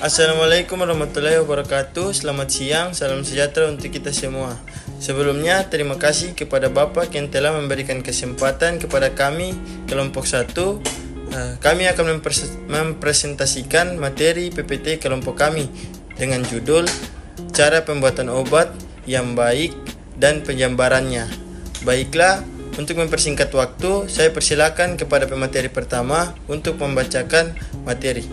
Assalamualaikum warahmatullahi wabarakatuh. Selamat siang, salam sejahtera untuk kita semua. Sebelumnya, terima kasih kepada Bapak yang telah memberikan kesempatan kepada kami, kelompok 1. Kami akan mempresentasikan materi PPT kelompok kami dengan judul Cara Pembuatan Obat yang Baik dan Penjambarannya. Baiklah, untuk mempersingkat waktu, saya persilakan kepada pemateri pertama untuk membacakan materi.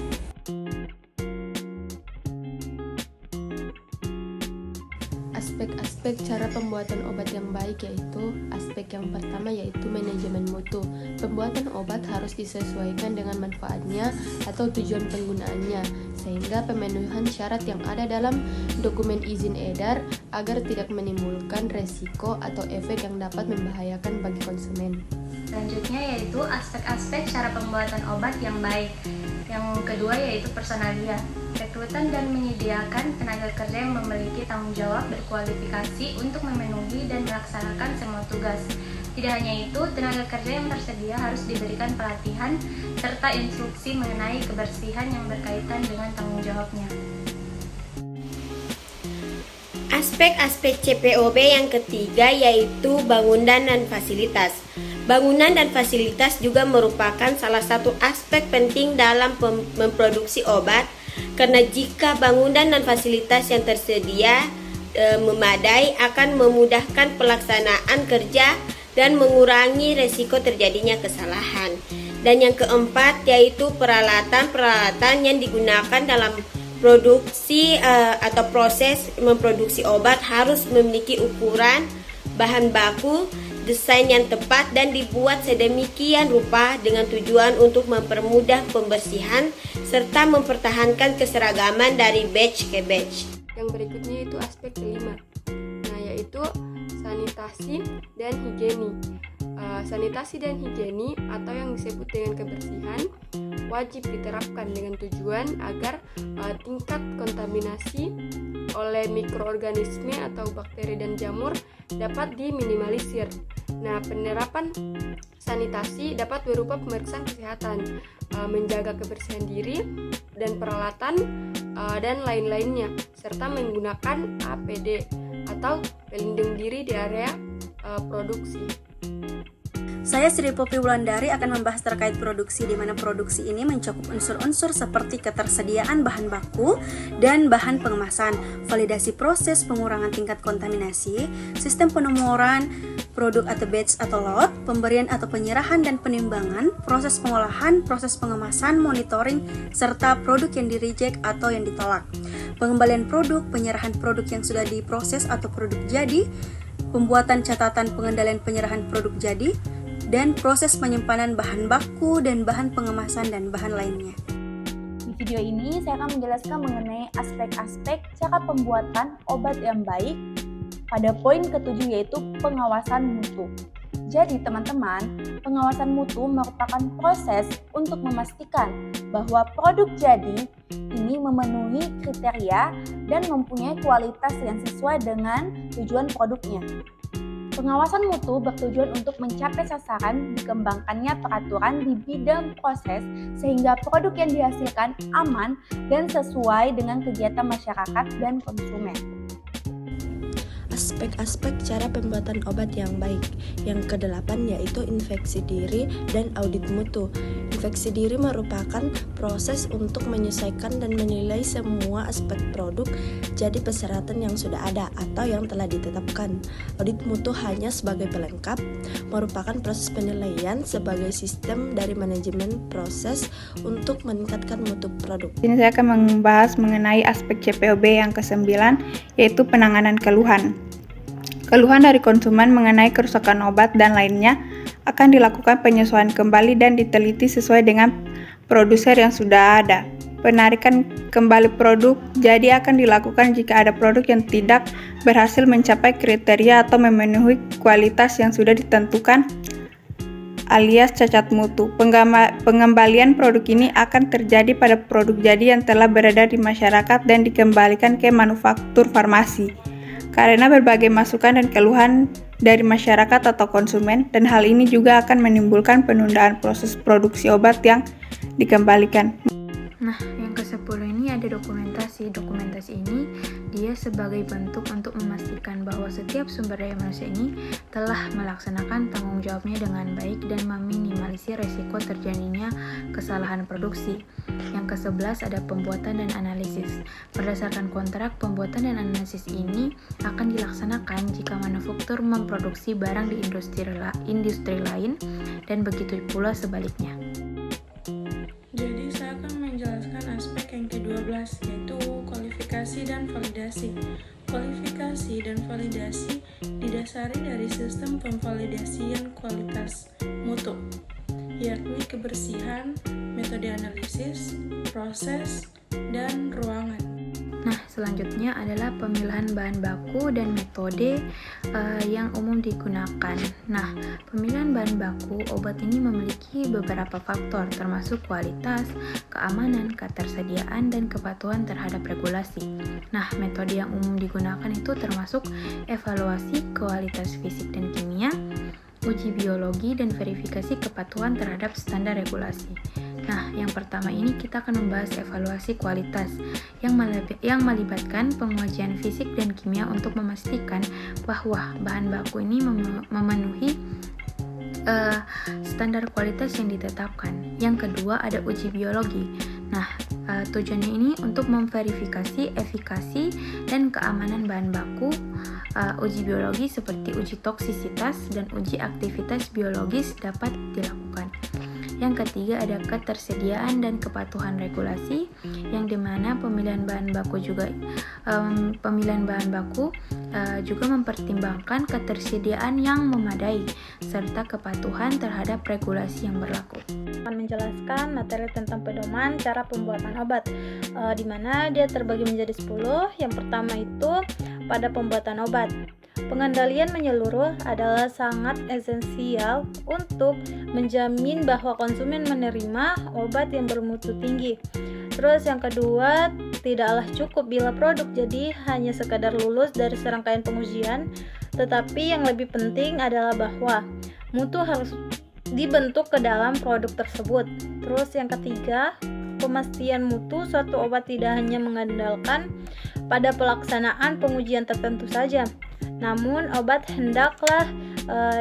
Aspek-aspek cara pembuatan obat yang baik yaitu aspek yang pertama yaitu manajemen mutu. Pembuatan obat harus disesuaikan dengan manfaatnya atau tujuan penggunaannya sehingga pemenuhan syarat yang ada dalam dokumen izin edar agar tidak menimbulkan resiko atau efek yang dapat membahayakan bagi konsumen. Selanjutnya yaitu aspek-aspek cara pembuatan obat yang baik. Yang kedua yaitu personalia. Rekrutan dan menyediakan tenaga kerja yang memiliki tanggung jawab berkualifikasi untuk memenuhi dan melaksanakan semua tugas. Tidak hanya itu, tenaga kerja yang tersedia harus diberikan pelatihan serta instruksi mengenai kebersihan yang berkaitan dengan tanggung jawabnya. Aspek-aspek CPOB yang ketiga yaitu bangunan dan fasilitas. Bangunan dan fasilitas juga merupakan salah satu aspek penting dalam memproduksi obat, karena jika bangunan dan fasilitas yang tersedia memadai akan memudahkan pelaksanaan kerja dan mengurangi resiko terjadinya kesalahan. Dan yang keempat yaitu peralatan-peralatan yang digunakan dalam produksi atau proses memproduksi obat harus memiliki ukuran, bahan baku, desain yang tepat dan dibuat sedemikian rupa dengan tujuan untuk mempermudah pembersihan serta mempertahankan keseragaman dari batch ke batch. Yang berikutnya itu aspek kelima, yaitu sanitasi dan higieni. Sanitasi dan higieni atau yang disebut dengan kebersihan wajib diterapkan dengan tujuan agar tingkat kontaminasi oleh mikroorganisme atau bakteri dan jamur dapat diminimalisir. Nah, penerapan sanitasi dapat berupa pemeriksaan kesehatan, menjaga kebersihan diri dan peralatan dan lain-lainnya, serta menggunakan APD atau pelindung diri di area produksi. Saya Sri Popi Wulandari akan membahas terkait produksi, di mana produksi ini mencakup unsur-unsur seperti ketersediaan bahan baku dan bahan pengemasan, validasi proses pengurangan tingkat kontaminasi, sistem penomoran produk atau batch atau lot, pemberian atau penyerahan dan penimbangan, proses pengolahan, proses pengemasan, monitoring, serta produk yang di-reject atau yang ditolak, pengembalian produk, penyerahan produk yang sudah diproses atau produk jadi, pembuatan catatan pengendalian penyerahan produk jadi, dan proses penyimpanan bahan baku dan bahan pengemasan dan bahan lainnya. Di video ini saya akan menjelaskan mengenai aspek-aspek cara pembuatan obat yang baik pada poin ke-7 yaitu pengawasan mutu. Jadi teman-teman, pengawasan mutu merupakan proses untuk memastikan bahwa produk jadi ini memenuhi kriteria dan mempunyai kualitas yang sesuai dengan tujuan produknya. Pengawasan mutu bertujuan untuk mencapai sasaran dikembangkannya peraturan di bidang proses sehingga produk yang dihasilkan aman dan sesuai dengan kegiatan masyarakat dan konsumen. Aspek-aspek cara pembuatan obat yang baik. Yang ke-8 yaitu infeksi diri dan audit mutu. Infeksi diri merupakan proses untuk menyesuaikan dan menilai semua aspek produk jadi persyaratan yang sudah ada atau yang telah ditetapkan. Audit mutu hanya sebagai pelengkap, merupakan proses penilaian sebagai sistem dari manajemen proses untuk meningkatkan mutu produk. Ini saya akan membahas mengenai aspek CPOB yang ke-9 yaitu penanganan keluhan. Keluhan dari konsumen mengenai kerusakan obat dan lainnya akan dilakukan penyesuaian kembali dan diteliti sesuai dengan produser yang sudah ada. Penarikan kembali produk jadi akan dilakukan jika ada produk yang tidak berhasil mencapai kriteria atau memenuhi kualitas yang sudah ditentukan alias cacat mutu. Pengembalian produk ini akan terjadi pada produk jadi yang telah beredar di masyarakat dan dikembalikan ke manufaktur farmasi. Karena berbagai masukan dan keluhan dari masyarakat atau konsumen, dan hal ini juga akan menimbulkan penundaan proses produksi obat yang dikembalikan. Nah, yang ke-10 ini ada dokumentasi. Dokumentasi ini dia sebagai bentuk untuk memastikan bahwa setiap sumber daya manusia ini telah melaksanakan tanggung jawabnya dengan baik dan meminimalisir resiko terjadinya kesalahan produksi. Yang ke-11 ada pembuatan dan analisis. Berdasarkan kontrak, pembuatan dan analisis ini akan dilaksanakan jika manufaktur memproduksi barang di industri lain dan begitu pula sebaliknya. Jadi saya akan menjelaskan aspek yang ke-12, yaitu kualifikasi dan validasi. Kualifikasi dan validasi didasari dari sistem pemvalidasian kualitas mutu, yakni kebersihan, metode analisis, proses, dan ruangan. Nah, selanjutnya adalah pemilihan bahan baku dan metode yang umum digunakan. Nah, pemilihan bahan baku obat ini memiliki beberapa faktor, termasuk kualitas, keamanan, ketersediaan, dan kepatuhan terhadap regulasi. Nah, metode yang umum digunakan itu termasuk evaluasi kualitas fisik dan kimia, uji biologi, dan verifikasi kepatuhan terhadap standar regulasi. Nah, yang pertama ini kita akan membahas evaluasi kualitas yang melibatkan pengujian fisik dan kimia untuk memastikan bahwa bahan baku ini memenuhi standar kualitas yang ditetapkan. Yang kedua ada uji biologi. Nah, tujuannya ini untuk memverifikasi efikasi dan keamanan bahan baku. Uji biologi seperti uji toksisitas dan uji aktivitas biologis dapat dilakukan. Yang ketiga ada ketersediaan dan kepatuhan regulasi, yang dimana pemilihan bahan baku juga mempertimbangkan ketersediaan yang memadai serta kepatuhan terhadap regulasi yang berlaku. Akan menjelaskan materi tentang pedoman cara pembuatan obat, di mana dia terbagi menjadi 10. Yang pertama itu pada pembuatan obat. Pengendalian menyeluruh adalah sangat esensial untuk menjamin bahwa konsumen menerima obat yang bermutu tinggi. Terus yang kedua, tidaklah cukup bila produk jadi hanya sekadar lulus dari serangkaian pengujian, tetapi yang lebih penting adalah bahwa mutu harus dibentuk ke dalam produk tersebut. Terus yang ketiga, pemastian mutu suatu obat tidak hanya mengandalkan pada pelaksanaan pengujian tertentu saja, namun obat hendaklah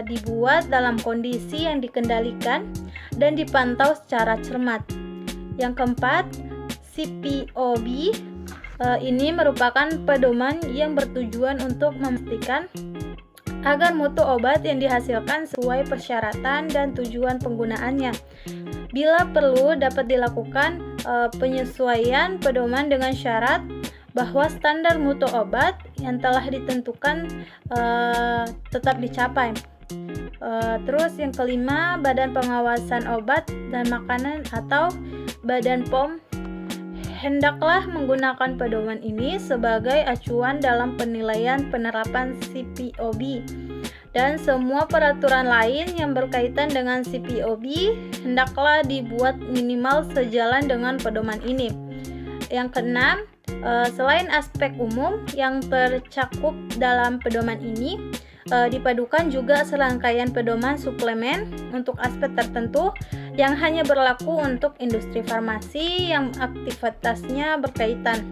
dibuat dalam kondisi yang dikendalikan dan dipantau secara cermat. Yang keempat, CPOB ini merupakan pedoman yang bertujuan untuk memastikan agar mutu obat yang dihasilkan sesuai persyaratan dan tujuan penggunaannya. Bila perlu dapat dilakukan penyesuaian pedoman dengan syarat bahwa standar mutu obat yang telah ditentukan tetap dicapai. Terus yang kelima, Badan Pengawasan Obat dan Makanan atau Badan POM hendaklah menggunakan pedoman ini sebagai acuan dalam penilaian penerapan CPOB, dan semua peraturan lain yang berkaitan dengan CPOB hendaklah dibuat minimal sejalan dengan pedoman ini. Yang keenam, selain aspek umum yang tercakup dalam pedoman ini, dipadukan juga serangkaian pedoman suplemen untuk aspek tertentu yang hanya berlaku untuk industri farmasi yang aktivitasnya berkaitan.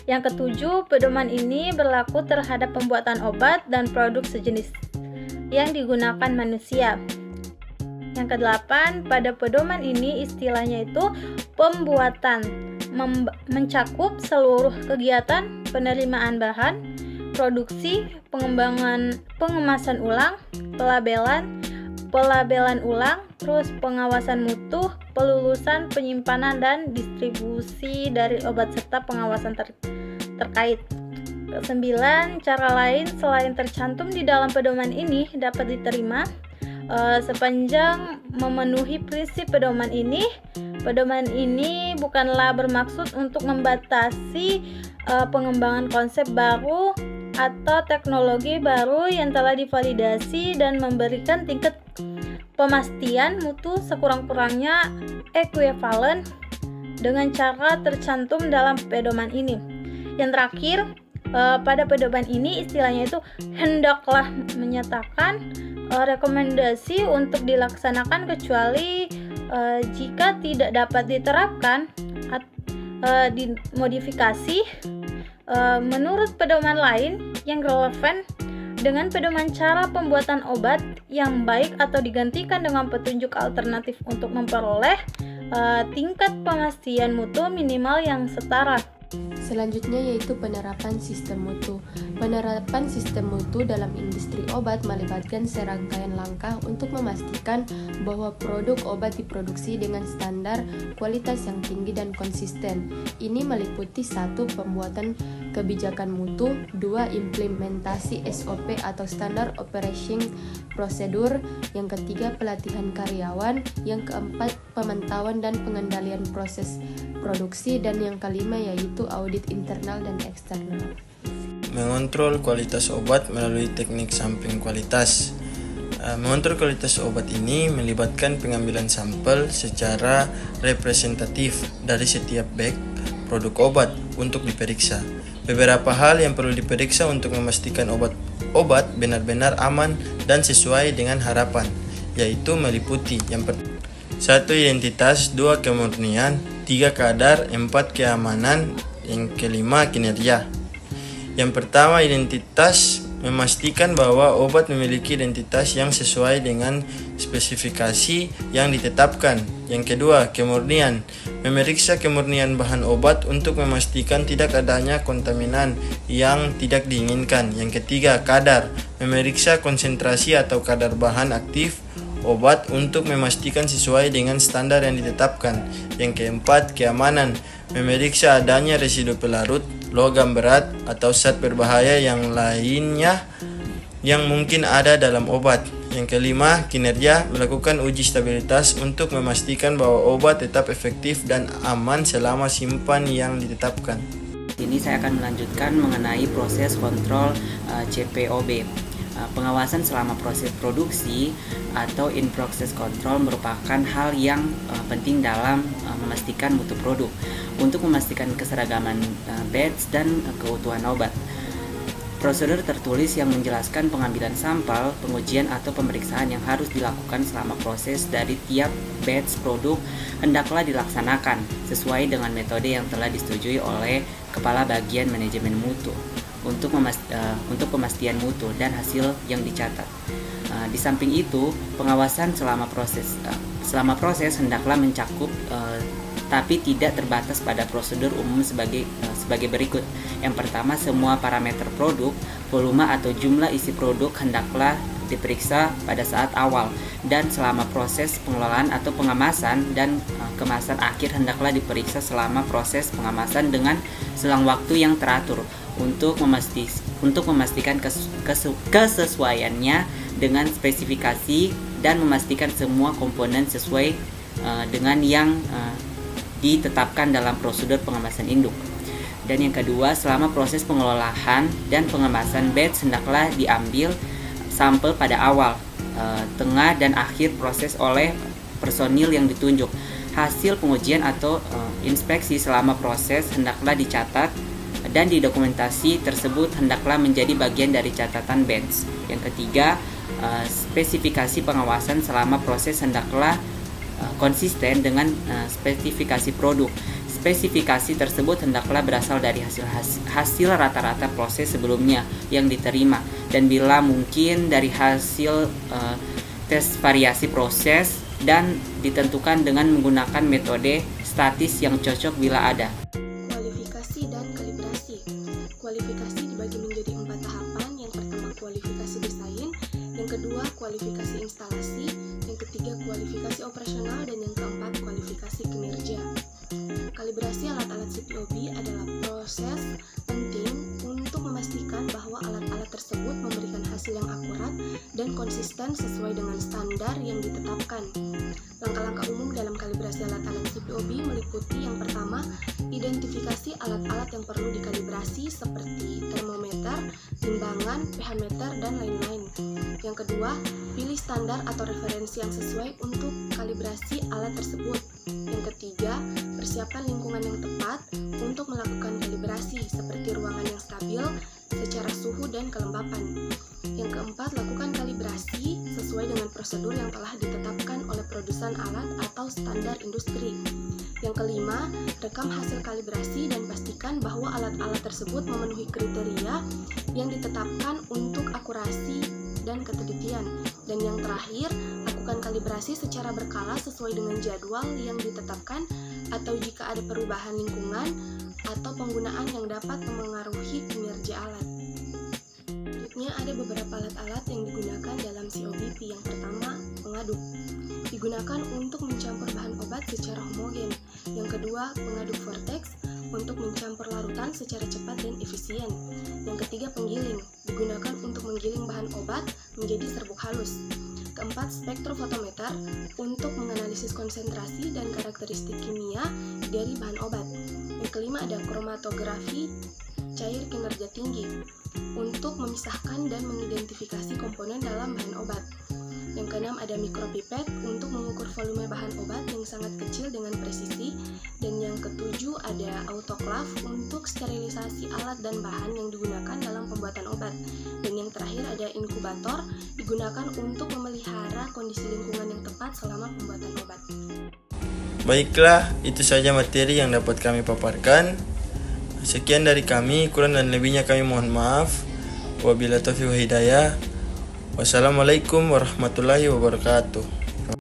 Yang ketujuh, pedoman ini berlaku terhadap pembuatan obat dan produk sejenis yang digunakan manusia. Yang kedelapan, pada pedoman ini istilahnya itu pembuatan mencakup seluruh kegiatan penerimaan bahan, produksi, pengembangan, pengemasan ulang, pelabelan ulang, terus pengawasan mutu, pelulusan, penyimpanan, dan distribusi dari obat serta pengawasan terkait. Kesembilan, cara lain selain tercantum di dalam pedoman ini dapat diterima sepanjang memenuhi prinsip pedoman ini. Pedoman ini bukanlah bermaksud untuk membatasi pengembangan konsep baru atau teknologi baru yang telah divalidasi dan memberikan tingkat pemastian mutu sekurang-kurangnya ekuivalen dengan cara tercantum dalam pedoman ini. Yang terakhir, pada pedoman ini istilahnya itu hendaklah menyatakan rekomendasi untuk dilaksanakan kecuali jika tidak dapat diterapkan dimodifikasi menurut pedoman lain yang relevan dengan pedoman cara pembuatan obat yang baik atau digantikan dengan petunjuk alternatif untuk memperoleh tingkat pemastian mutu minimal yang setara. Selanjutnya yaitu penerapan sistem mutu. Penerapan sistem mutu dalam industri obat melibatkan serangkaian langkah untuk memastikan bahwa produk obat diproduksi dengan standar kualitas yang tinggi dan konsisten. Ini meliputi 1. Pembuatan kebijakan mutu, 2. Implementasi SOP atau Standard Operating Procedure, yang ketiga pelatihan karyawan, yang keempat pemantauan dan pengendalian proses produksi, dan yang kelima yaitu audit internal dan eksternal. Mengontrol kualitas obat melalui teknik sampling kualitas. Mengontrol kualitas obat ini melibatkan pengambilan sampel secara representatif dari setiap bag produk obat untuk diperiksa. Beberapa hal yang perlu diperiksa untuk memastikan obat benar-benar aman dan sesuai dengan harapan, yaitu meliputi yang pertama 1. Identitas, 2. Kemurnian, 3. Kadar, 4. Keamanan, yang kelima kinerja. Yang pertama, identitas, memastikan bahwa obat memiliki identitas yang sesuai dengan spesifikasi yang ditetapkan. Yang kedua, kemurnian, memeriksa kemurnian bahan obat untuk memastikan tidak adanya kontaminan yang tidak diinginkan. Yang ketiga, kadar, memeriksa konsentrasi atau kadar bahan aktif obat untuk memastikan sesuai dengan standar yang ditetapkan. Yang keempat, keamanan, memeriksa adanya residu pelarut, logam berat, atau zat berbahaya yang lainnya yang mungkin ada dalam obat. Yang kelima, kinerja, melakukan uji stabilitas untuk memastikan bahwa obat tetap efektif dan aman selama simpan yang ditetapkan. Ini saya akan melanjutkan mengenai proses kontrol CPOB. Pengawasan selama proses produksi atau in-process control merupakan hal yang penting dalam memastikan mutu produk untuk memastikan keseragaman batch dan keutuhan obat. Prosedur tertulis yang menjelaskan pengambilan sampel, pengujian atau pemeriksaan yang harus dilakukan selama proses dari tiap batch produk hendaklah dilaksanakan sesuai dengan metode yang telah disetujui oleh Kepala Bagian Manajemen Mutu untuk pemastian mutu dan hasil yang dicatat. Di samping itu, pengawasan selama proses hendaklah mencakup tapi tidak terbatas pada prosedur umum sebagai berikut. Yang pertama, semua parameter produk, volume atau jumlah isi produk hendaklah diperiksa pada saat awal dan selama proses pengelolaan atau pengemasan, dan kemasan akhir hendaklah diperiksa selama proses pengemasan dengan selang waktu yang teratur untuk memastikan kesesuaiannya dengan spesifikasi dan memastikan semua komponen sesuai dengan yang ditetapkan dalam prosedur pengemasan induk. Dan yang kedua, selama proses pengelolaan dan pengemasan batch hendaklah diambil sampel pada awal, tengah, dan akhir proses oleh personil yang ditunjuk. Hasil pengujian atau inspeksi selama proses hendaklah dicatat dan di dokumentasi tersebut hendaklah menjadi bagian dari catatan batch. Yang ketiga, spesifikasi pengawasan selama proses hendaklah konsisten dengan spesifikasi produk. Spesifikasi tersebut hendaklah berasal dari hasil rata-rata proses sebelumnya yang diterima, dan bila mungkin dari hasil tes variasi proses, dan ditentukan dengan menggunakan metode statis yang cocok bila ada. Kualifikasi dan kalibrasi. Kualifikasi dibagi menjadi 4 tahapan. Yang pertama, kualifikasi desain, yang kedua, kualifikasi instalasi, yang ketiga, kualifikasi operasional, dan yang keempat, kualifikasi kinerja. Kalibrasi alat-alat CPOB adalah proses penting untuk memastikan bahwa alat-alat tersebut memberikan hasil yang akurat dan konsisten sesuai dengan standar yang ditetapkan. Langkah-langkah umum dalam kalibrasi alat-alat CPOB meliputi yang pertama, identifikasi alat-alat yang perlu dikalibrasi seperti termometer, timbangan, pH meter, dan lain-lain. Yang kedua, pilih standar atau referensi yang sesuai untuk kalibrasi alat tersebut. Yang ketiga, persiapkan lingkungan yang tepat untuk melakukan kalibrasi seperti ruangan yang stabil secara suhu dan kelembapan. Yang keempat, lakukan kalibrasi sesuai dengan prosedur yang telah ditetapkan oleh produsen alat atau standar industri. Yang kelima, rekam hasil kalibrasi dan pastikan bahwa alat-alat tersebut memenuhi kriteria yang ditetapkan untuk akurasi dan ketelitian. Dan yang terakhir, lakukan kalibrasi secara berkala sesuai dengan jadwal yang ditetapkan atau jika ada perubahan lingkungan atau penggunaan yang dapat memengaruhi kinerja alat. Selanjutnya ada beberapa alat-alat yang digunakan dalam COBP. Yang pertama, pengaduk. Digunakan untuk mencampur bahan obat secara homogen. Yang kedua, pengaduk vortex untuk mencampur larutan secara cepat dan efisien. Yang ketiga, penggiling. Digunakan untuk menggiling bahan obat menjadi serbuk halus. Keempat, spektrofotometer untuk menganalisis konsentrasi dan karakteristik kimia dari bahan obat. Yang kelima, ada kromatografi cair kinerja tinggi untuk memisahkan dan mengidentifikasi komponen dalam bahan obat. Yang keenam, ada mikropipet untuk mengukur volume bahan obat yang sangat kecil dengan presisi. Dan yang ketujuh, ada autoklav untuk sterilisasi alat dan bahan yang digunakan dalam pembuatan obat. Dan yang terakhir, ada inkubator digunakan untuk memelihara kondisi lingkungan yang tepat selama pembuatan obat. Baiklah, itu saja materi yang dapat kami paparkan. Sekian dari kami, kurang dan lebihnya kami mohon maaf. Wabillahi taufiq wal hidayah. Wassalamualaikum warahmatullahi wabarakatuh.